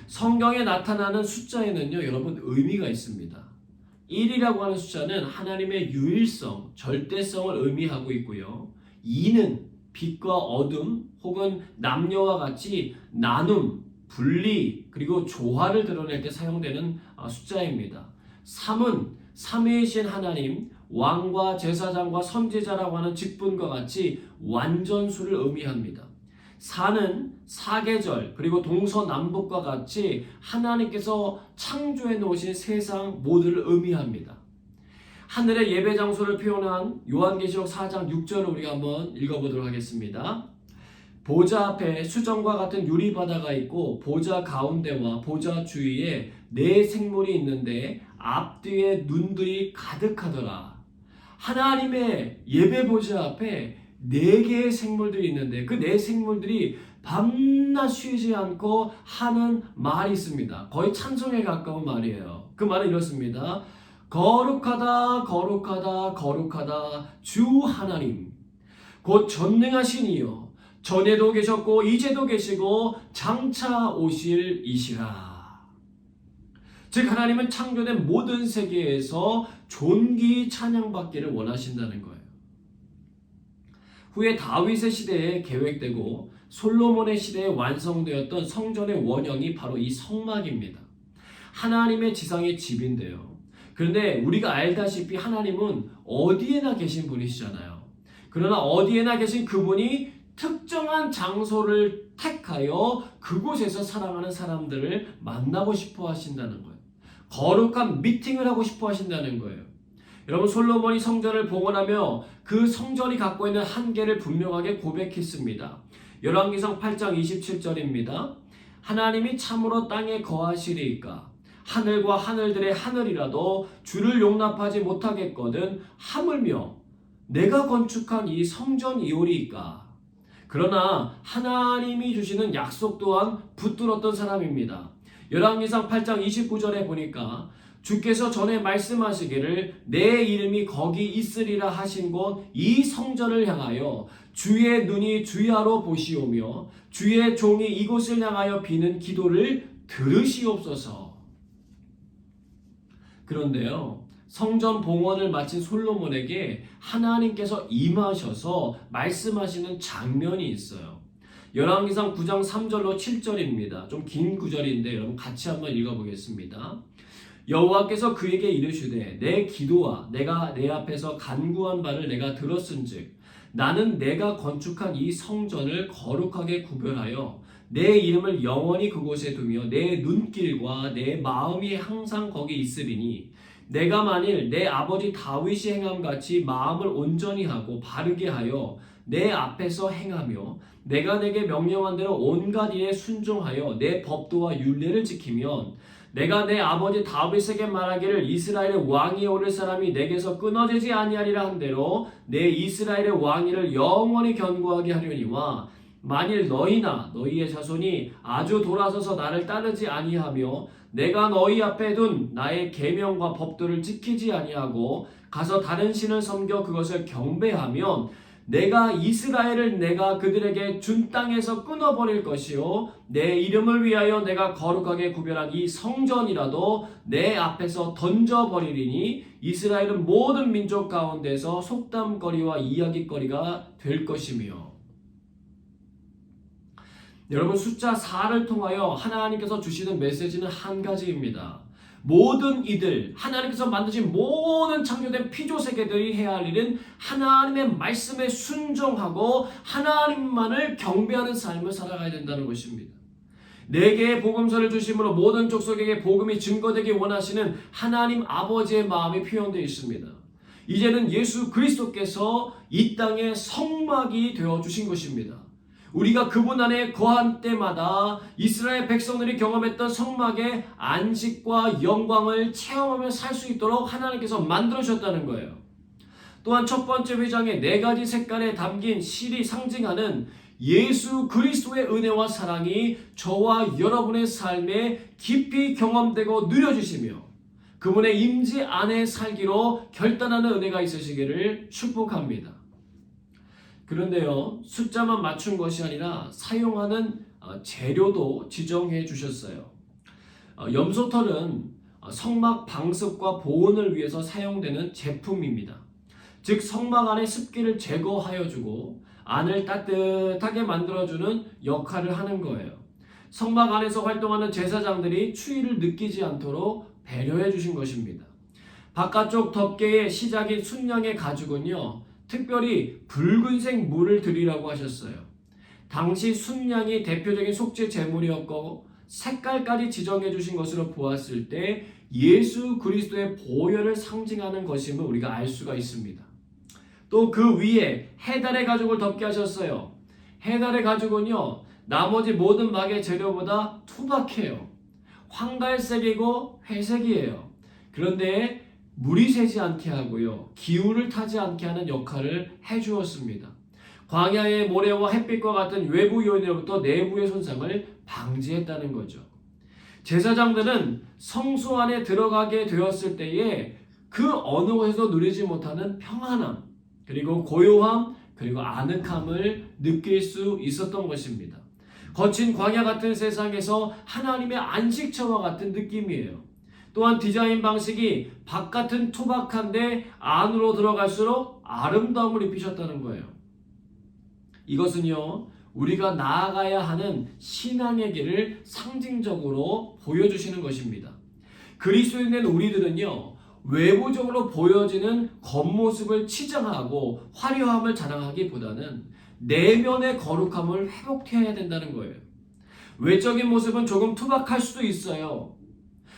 성경에 나타나는 숫자에는요, 여러분 의미가 있습니다. 1이라고 하는 숫자는 하나님의 유일성, 절대성을 의미하고 있고요. 2는 빛과 어둠 혹은 남녀와 같이 나눔, 분리, 그리고 조화를 드러낼 때 사용되는 숫자입니다. 3은 삼위이신 하나님, 왕과 제사장과 선지자라고 하는 직분과 같이 완전수를 의미합니다. 4는 사계절 그리고 동서남북과 같이 하나님께서 창조해 놓으신 세상 모두를 의미합니다. 하늘의 예배 장소를 표현한 요한계시록 4장 6절을 우리가 한번 읽어보도록 하겠습니다. 보좌 앞에 수정과 같은 유리바다가 있고 보좌 가운데와 보좌 주위에 네 생물이 있는데 앞뒤에 눈들이 가득하더라. 하나님의 예배 보좌 앞에 네 개의 생물들이 있는데 그 네 생물들이 밤낮 쉬지 않고 하는 말이 있습니다. 거의 찬송에 가까운 말이에요. 그 말은 이렇습니다. 거룩하다 거룩하다 거룩하다 주 하나님 곧 전능하신 이여 전에도 계셨고 이제도 계시고 장차 오실 이시라. 즉 하나님은 창조된 모든 세계에서 존귀 찬양받기를 원하신다는 거예요. 후에 다윗의 시대에 계획되고 솔로몬의 시대에 완성되었던 성전의 원형이 바로 이 성막입니다. 하나님의 지상의 집인데요. 그런데 우리가 알다시피 하나님은 어디에나 계신 분이시잖아요. 그러나 어디에나 계신 그분이 특정한 장소를 택하여 그곳에서 사랑하는 사람들을 만나고 싶어 하신다는 거예요. 거룩한 미팅을 하고 싶어 하신다는 거예요. 여러분 솔로몬이 성전을 봉헌하며 그 성전이 갖고 있는 한계를 분명하게 고백했습니다. 열왕기상 8장 27절입니다. 하나님이 참으로 땅에 거하시리이까 하늘과 하늘들의 하늘이라도 주를 용납하지 못하겠거든 하물며 내가 건축한 이 성전이오리이까. 그러나 하나님이 주시는 약속 또한 붙들었던 사람입니다. 열왕기상 8장 29절에 보니까 주께서 전에 말씀하시기를 내 이름이 거기 있으리라 하신 곳 이 성전을 향하여 주의 눈이 주야로 보시오며 주의 종이 이곳을 향하여 비는 기도를 들으시옵소서. 그런데요, 성전 봉헌을 마친 솔로몬에게 하나님께서 임하셔서 말씀하시는 장면이 있어요. 열왕기상 9장 3절로 7절입니다. 좀 긴 구절인데 여러분 같이 한번 읽어보겠습니다. 여호와께서 그에게 이르시되 내 기도와 내가 내 앞에서 간구한 바를 내가 들었은즉 나는 내가 건축한 이 성전을 거룩하게 구별하여 내 이름을 영원히 그곳에 두며 내 눈길과 내 마음이 항상 거기 있으리니 내가 만일 내 아버지 다윗이 행함같이 마음을 온전히 하고 바르게 하여 내 앞에서 행하며 내가 내게 명령한 대로 온갖 일에 순종하여 내 법도와 율례를 지키면 내가 내 아버지 다윗에게 말하기를 이스라엘의 왕위에 오를 사람이 내게서 끊어지지 아니하리라 한 대로 내 이스라엘의 왕위를 영원히 견고하게 하려니와 만일 너희나 너희의 자손이 아주 돌아서서 나를 따르지 아니하며 내가 너희 앞에 둔 나의 계명과 법도를 지키지 아니하고 가서 다른 신을 섬겨 그것을 경배하면 내가 이스라엘을 내가 그들에게 준 땅에서 끊어버릴 것이요 내 이름을 위하여 내가 거룩하게 구별한 이 성전이라도 내 앞에서 던져버리리니 이스라엘은 모든 민족 가운데서 속담거리와 이야기거리가 될 것이며. 여러분 숫자 4를 통하여 하나님께서 주시는 메시지는 한 가지입니다. 모든 이들, 하나님께서 만드신 모든 창조된 피조세계들이 해야 할 일은 하나님의 말씀에 순종하고 하나님만을 경배하는 삶을 살아가야 된다는 것입니다. 4개의 복음서를 중심으로 모든 족속에게 복음이 증거되기 원하시는 하나님 아버지의 마음이 표현되어 있습니다. 이제는 예수 그리스도께서 이 땅의 성막이 되어주신 것입니다. 우리가 그분 안에 거한 때마다 이스라엘 백성들이 경험했던 성막의 안식과 영광을 체험하며 살 수 있도록 하나님께서 만들어주셨다는 거예요. 또한 첫 번째 회장에 4가지 색깔에 담긴 실이 상징하는 예수 그리스도의 은혜와 사랑이 저와 여러분의 삶에 깊이 경험되고 누려지시며 그분의 임재 안에 살기로 결단하는 은혜가 있으시기를 축복합니다. 그런데요, 숫자만 맞춘 것이 아니라 사용하는 재료도 지정해 주셨어요. 염소털은 성막 방습과 보온을 위해서 사용되는 제품입니다. 즉 성막 안의 습기를 제거하여 주고 안을 따뜻하게 만들어주는 역할을 하는 거예요. 성막 안에서 활동하는 제사장들이 추위를 느끼지 않도록 배려해 주신 것입니다. 바깥쪽 덮개의 시작인 순양의 가죽은요, 특별히 붉은색 물을 드리라고 하셨어요. 당시 순양이 대표적인 속죄 제물이었고 색깔까지 지정해 주신 것으로 보았을 때 예수 그리스도의 보혈을 상징하는 것임을 우리가 알 수가 있습니다. 또 그 위에 해달의 가죽을 덮게 하셨어요. 해달의 가죽은요, 나머지 모든 막의 재료보다 투박해요. 황갈색이고 회색이에요. 그런데 물이 새지 않게 하고요, 기운을 타지 않게 하는 역할을 해주었습니다. 광야의 모래와 햇빛과 같은 외부 요인으로부터 내부의 손상을 방지했다는 거죠. 제사장들은 성소 안에 들어가게 되었을 때에 그 어느 곳에서 누리지 못하는 평안함, 그리고 고요함, 그리고 아늑함을 느낄 수 있었던 것입니다. 거친 광야 같은 세상에서 하나님의 안식처와 같은 느낌이에요. 또한 디자인 방식이 바깥은 투박한데 안으로 들어갈수록 아름다움을 입히셨다는 거예요. 이것은요, 우리가 나아가야 하는 신앙의 길을 상징적으로 보여주시는 것입니다. 그리스도인된 우리들은요, 외부적으로 보여지는 겉모습을 치장하고 화려함을 자랑하기보다는 내면의 거룩함을 회복해야 된다는 거예요. 외적인 모습은 조금 투박할 수도 있어요.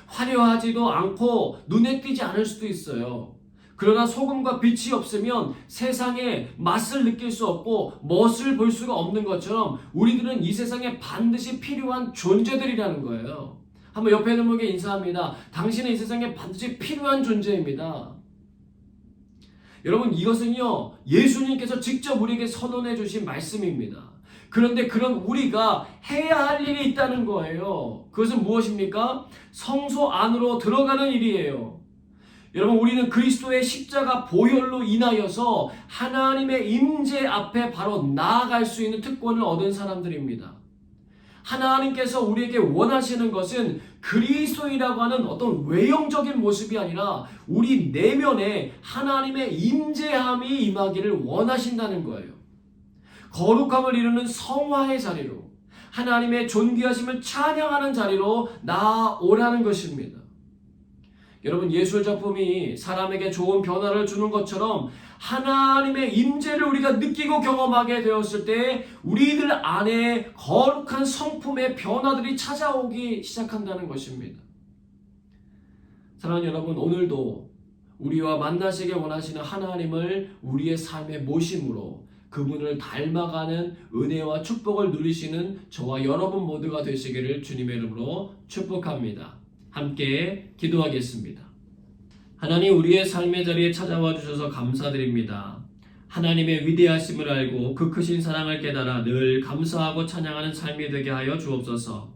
화려하지도 않고 눈에 띄지 않을 수도 있어요. 그러나 소금과 빛이 없으면 세상의 맛을 느낄 수 없고 멋을 볼 수가 없는 것처럼 우리들은 이 세상에 반드시 필요한 존재들이라는 거예요. 한번 옆에 있는 분에게 인사합니다. 당신은 이 세상에 반드시 필요한 존재입니다. 여러분, 이것은요, 예수님께서 직접 우리에게 선언해 주신 말씀입니다. 그런데 그런 우리가 해야 할 일이 있다는 거예요. 그것은 무엇입니까? 성소 안으로 들어가는 일이에요. 여러분, 우리는 그리스도의 십자가 보혈로 인하여서 하나님의 임재 앞에 바로 나아갈 수 있는 특권을 얻은 사람들입니다. 하나님께서 우리에게 원하시는 것은 그리스도이라고 하는 어떤 외형적인 모습이 아니라 우리 내면에 하나님의 임재함이 임하기를 원하신다는 거예요. 거룩함을 이루는 성화의 자리로, 하나님의 존귀하심을 찬양하는 자리로 나아오라는 것입니다. 여러분, 예술 작품이 사람에게 좋은 변화를 주는 것처럼 하나님의 임재를 우리가 느끼고 경험하게 되었을 때 우리들 안에 거룩한 성품의 변화들이 찾아오기 시작한다는 것입니다. 사랑하는 여러분, 오늘도 우리와 만나시길 원하시는 하나님을 우리의 삶에 모심으로 그분을 닮아가는 은혜와 축복을 누리시는 저와 여러분 모두가 되시기를 주님의 이름으로 축복합니다. 함께 기도하겠습니다. 하나님, 우리의 삶의 자리에 찾아와 주셔서 감사드립니다. 하나님의 위대하심을 알고 그 크신 사랑을 깨달아 늘 감사하고 찬양하는 삶이 되게 하여 주옵소서.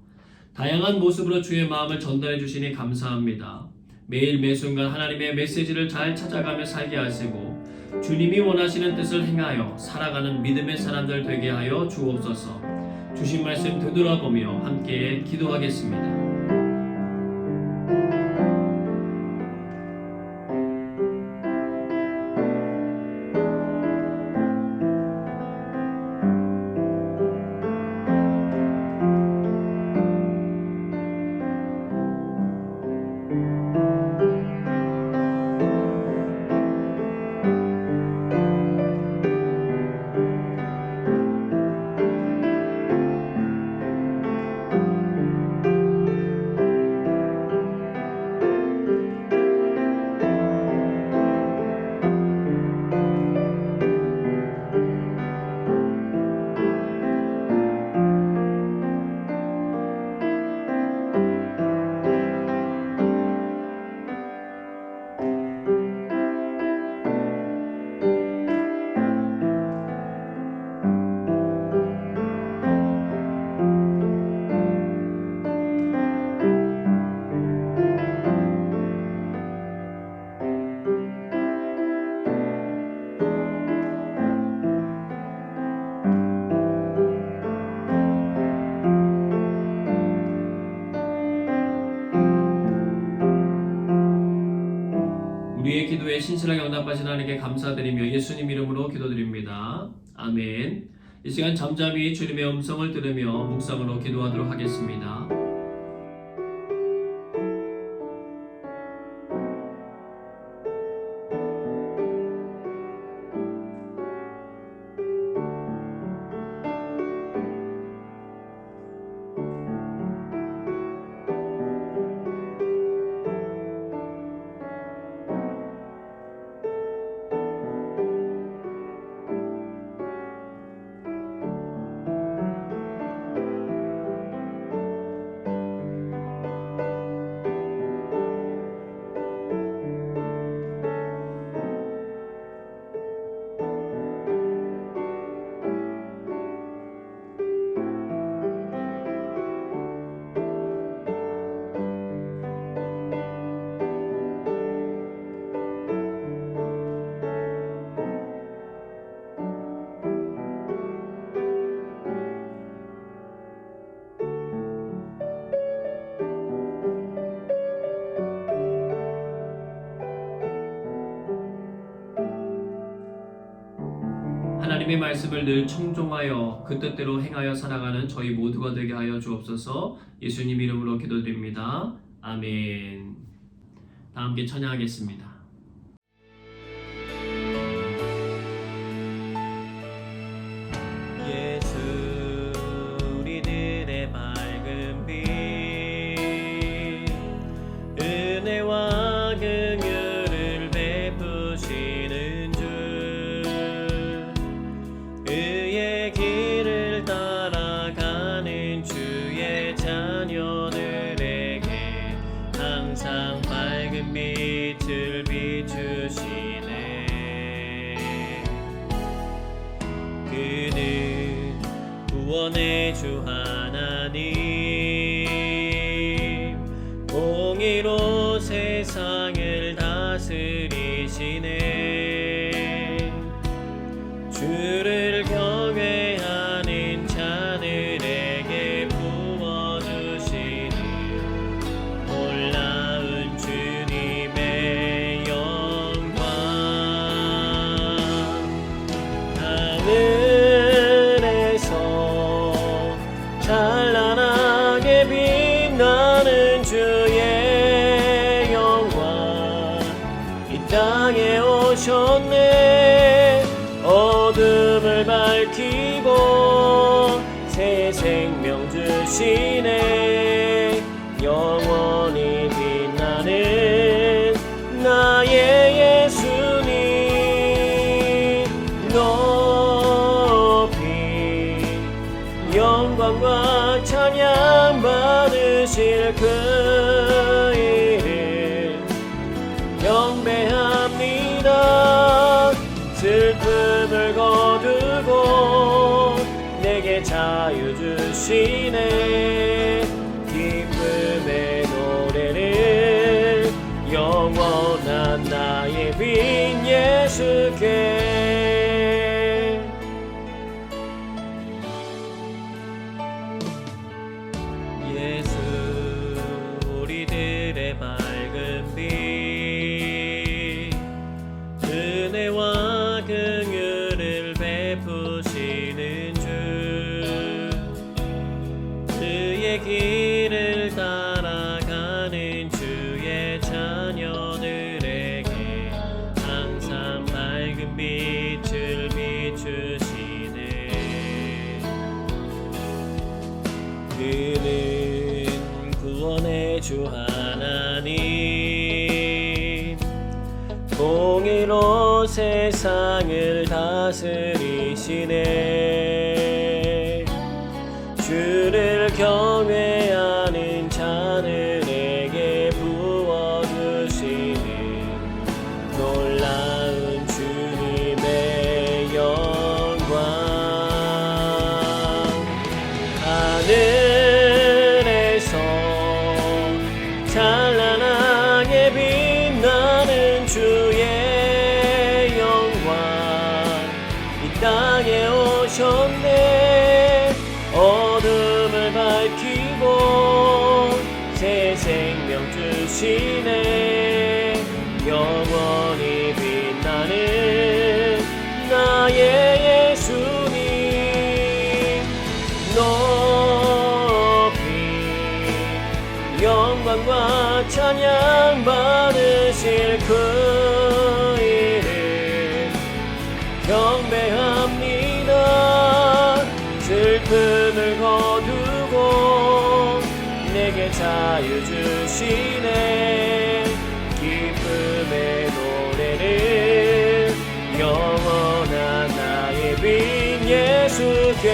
다양한 모습으로 주의 마음을 전달해 주시니 감사합니다. 매일 매순간 하나님의 메시지를 잘 찾아가며 살게 하시고 주님이 원하시는 뜻을 행하여 살아가는 믿음의 사람들 되게 하여 주옵소서. 주신 말씀 되돌아보며 함께 기도하겠습니다. 우리의 기도에 신실하게 응답하신 하나님께 감사드리며 예수님 이름으로 기도드립니다. 아멘. 이 시간 잠잠히 주님의 음성을 들으며 묵상으로 기도하도록 하겠습니다. 하나님의 말씀을 늘 청종하여 그 뜻대로 행하여 살아가는 저희 모두가 되게 하여 주옵소서. 예수님 이름으로 기도드립니다. 아멘. 다 함께 찬양하겠습니다. 예수 우리들의 맑은 빛 은혜와 긍휼을 베푸시는 주 의의 길을 따라가는 주의 자녀들에게 항상 밝은 빛을 비추시네. 그는 구원의 주 하나님 공의로 세상을 다스리시네. 주를 경외하는 자들에게 부어주시는 놀라운 주님의 영광. 하늘에서 찬란하게 빛나는 주의 영광 이 땅에 오셨네. 어둠을 밝히고 새 생명 주시네. 영원히 빛나는 나의 예수님 높이 영광과 찬양 받으실 그 이름 경배합니다. 슬픔을 거두고 내게 자유 주시네. 기쁨의 노래를 영원한 나의 빈 예수께. 예수 우리들의 밝은 빛 은혜와 긍휼을 베푸시는 주 그의 길을 따라가는 주의 자녀들에게 항상 밝은 빛을 비추시네. 그는 구원의 주 하나님 공의로 세상을 다스리시네. 주를 경외하는 자들에게 부어주시는 놀라운 주님의 영광. 하늘에서 찬란하게 빛나는 주의 영광 이 땅에 오셨네. 어둠을 밝히고 새 생명 주시네. 영원히 빛나는 나의 예수님 높이 영광과 찬양 받으실 그 이름 경배합니다. 슬픔을 거두고 내게 자유 주시네. 기쁨의 노래를 영원한 나의 빈 예수께.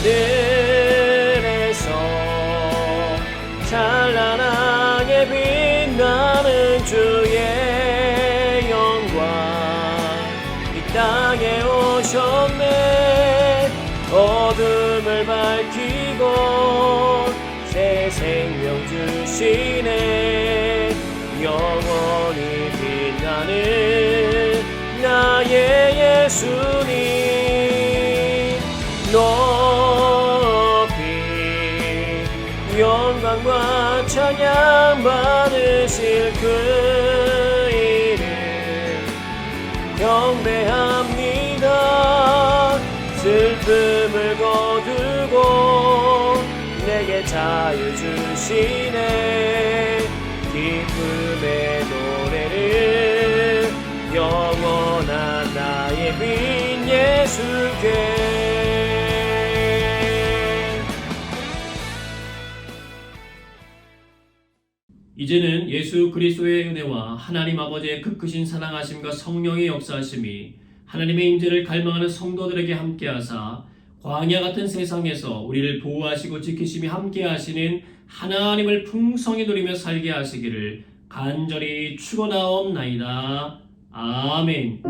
하늘에서 찬란하게 빛나는 주의 영광 이 땅에 오셨네. 어둠을 밝히고 새 생명 주시네. 영원히 빛나는 나의 예수님 높이 영광과 찬양 받으실 그 이름 경배합니다. 슬픔을 거두고 내게 자유 주시네. 기쁨의 노래를 영원한 나의 빈 예수께. 이제는 예수 그리스도의 은혜와 하나님 아버지의 그 크신 사랑하심과 성령의 역사하심이 하나님의 임재를 갈망하는 성도들에게 함께하사 광야 같은 세상에서 우리를 보호하시고 지키심이 함께하시는 하나님을 풍성히 누리며 살게 하시기를 간절히 축원하옵나이다. 아멘.